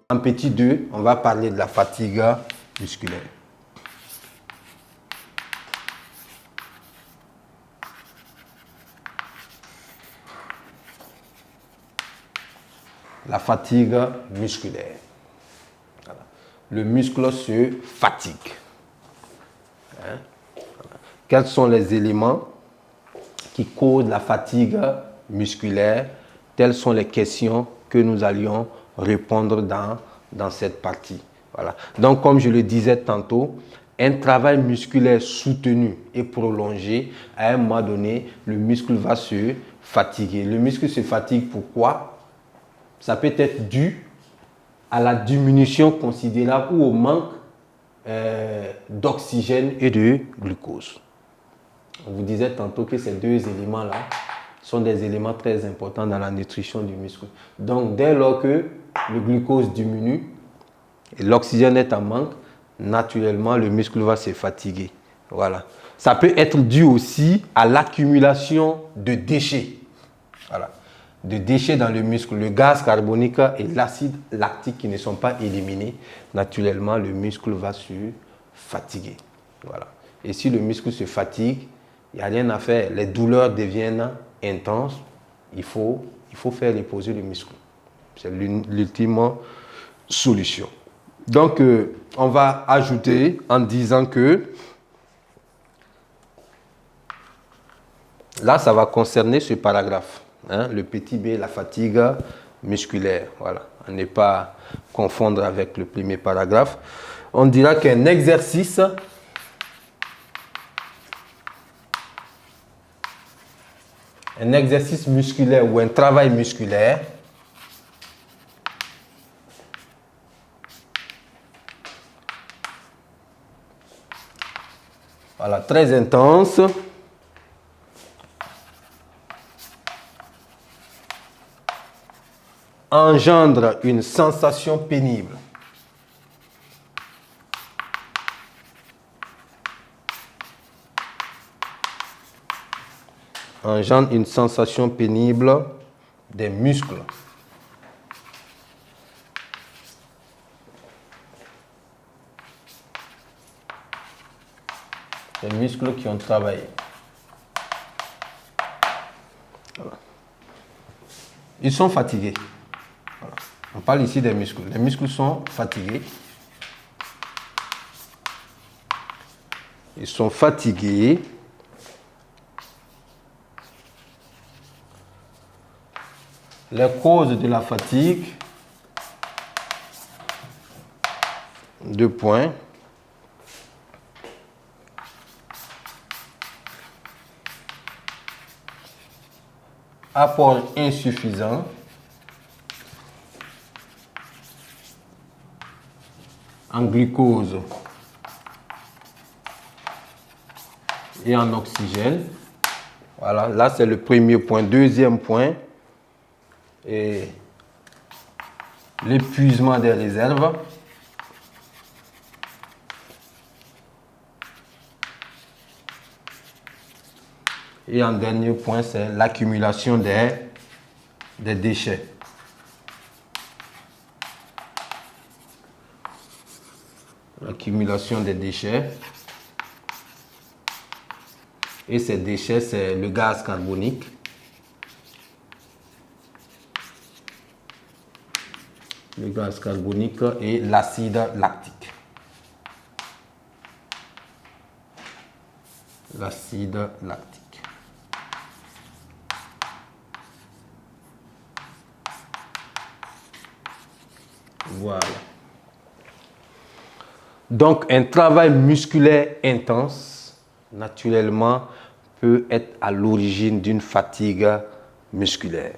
En petit 2, on va parler de la fatigue musculaire. La fatigue musculaire. Voilà. Le muscle se fatigue. Hein? Voilà. Quels sont les éléments qui causent la fatigue musculaire? Telles sont les questions que nous allions répondre dans cette partie. Voilà. Donc, comme je le disais tantôt, un travail musculaire soutenu et prolongé, à un moment donné, le muscle va se fatiguer. Le muscle se fatigue pourquoi? Ça peut être dû à la diminution considérable ou au manque d'oxygène et de glucose. On vous disait tantôt que ces deux éléments-là sont des éléments très importants dans la nutrition du muscle. Donc, dès lors que le glucose diminue et l'oxygène est en manque, naturellement, le muscle va se fatiguer. Voilà. Ça peut être dû aussi à l'accumulation de déchets. Voilà. De déchets dans le muscle, le gaz carbonique et l'acide lactique qui ne sont pas éliminés, naturellement, le muscle va se fatiguer. Voilà. Et si le muscle se fatigue, il n'y a rien à faire. Les douleurs deviennent intenses. Il faut faire reposer le muscle. C'est l'ultime solution. Donc, on va ajouter en disant que là, ça va concerner ce paragraphe. Hein, le petit b, la fatigue musculaire. Voilà. À ne pas confondre avec le premier paragraphe. On dira qu'un exercice musculaire ou un travail musculaire voilà, très intense engendre une sensation pénible. Engendre une sensation pénible des muscles. Les muscles qui ont travaillé. Voilà. Ils sont fatigués. Voilà. On parle ici des muscles. Les muscles sont fatigués. Ils sont fatigués. Les causes de la fatigue. 2 points. Apport insuffisant. En glucose et en oxygène. Voilà, là c'est le premier point. Deuxième point, et l'épuisement des réserves. Et en dernier point, c'est l'accumulation des déchets. L'accumulation des déchets. Et ces déchets, c'est le gaz carbonique. Le gaz carbonique et l'acide lactique. L'acide lactique. Voilà. Donc, un travail musculaire intense, naturellement, peut être à l'origine d'une fatigue musculaire.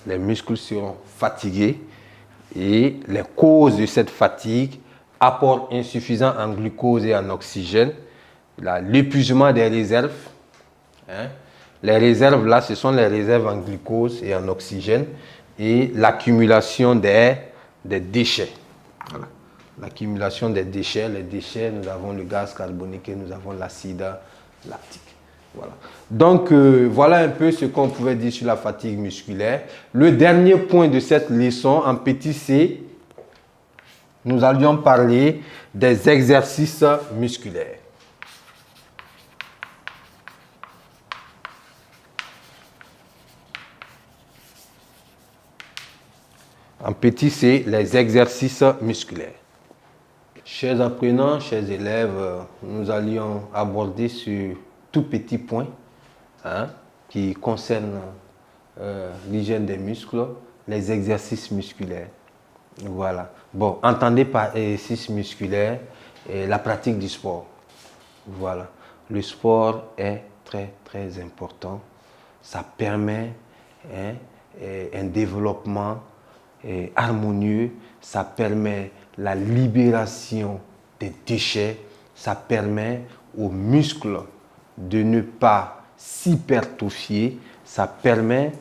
Les muscles seront fatigués et les causes de cette fatigue, apport insuffisant en glucose et en oxygène, l'épuisement des réserves. Hein. Les réserves, là, ce sont les réserves en glucose et en oxygène et l'accumulation des déchets. Voilà. L'accumulation des déchets. Les déchets, nous avons le gaz carbonique et nous avons l'acide lactique. Voilà. Donc, voilà un peu ce qu'on pouvait dire sur la fatigue musculaire. Le dernier point de cette leçon, en petit c, nous allions parler des exercices musculaires. En petit, c'est les exercices musculaires. Chers apprenants, chers élèves, nous allions aborder sur tout petit point qui concerne l'hygiène des muscles, les exercices musculaires. Voilà. Bon, entendez par exercice musculaire la pratique du sport. Voilà. Le sport est très, très important. Ça permet un développement harmonieux, ça permet la libération des déchets, ça permet aux muscles de ne pas s'hypertrophier, ça permet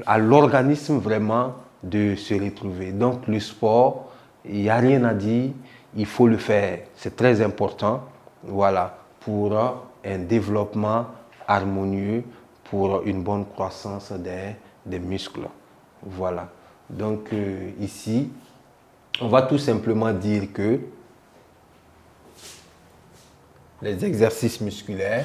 à l'organisme vraiment de se retrouver. Donc le sport, il n'y a rien à dire, il faut le faire. C'est très important, voilà, pour un développement harmonieux, pour une bonne croissance des muscles. Voilà. Donc ici, on va tout simplement dire que les exercices musculaires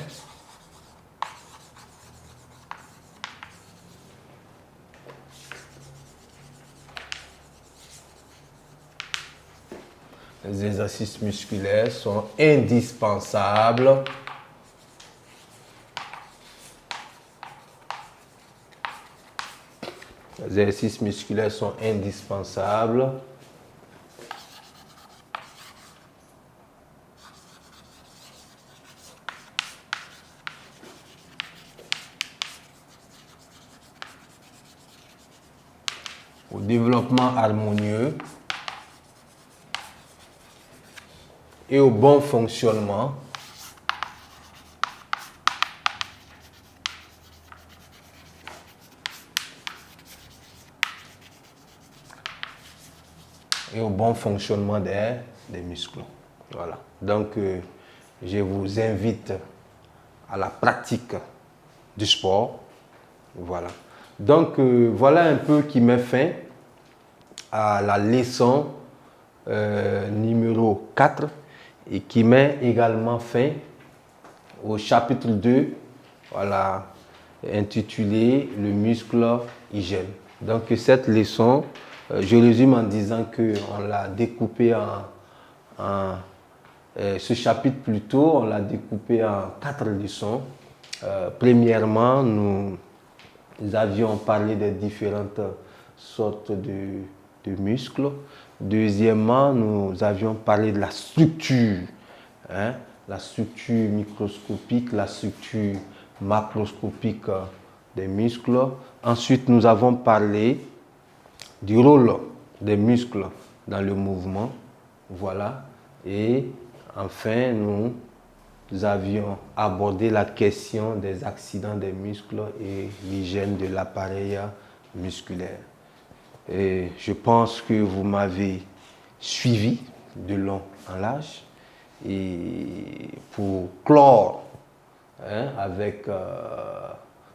sont indispensables Les exercices musculaires sont indispensables au développement harmonieux et au bon fonctionnement des muscles. Voilà. Donc, je vous invite à la pratique du sport. Voilà. Donc, voilà un peu qui met fin à la leçon numéro 4 et qui met également fin au chapitre 2, voilà, intitulé « Le muscle hygiène ». Donc, cette leçon, je résume en disant qu'on l'a découpé ce chapitre plutôt, on l'a découpé en 4 leçons. Premièrement, nous avions parlé des différentes sortes de muscles. Deuxièmement, nous avions parlé de la structure, la structure microscopique, la structure macroscopique des muscles. Ensuite, nous avons parlé du rôle des muscles dans le mouvement. Voilà. Et enfin, nous avions abordé la question des accidents des muscles et l'hygiène de l'appareil musculaire. Et je pense que vous m'avez suivi de long en large. Et pour clore avec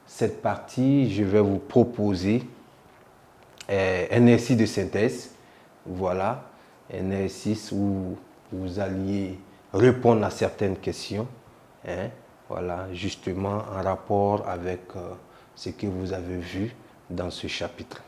cette partie, je vais vous proposer un exercice de synthèse. Voilà, un exercice où vous alliez répondre à certaines questions. Voilà, justement en rapport avec ce que vous avez vu dans ce chapitre.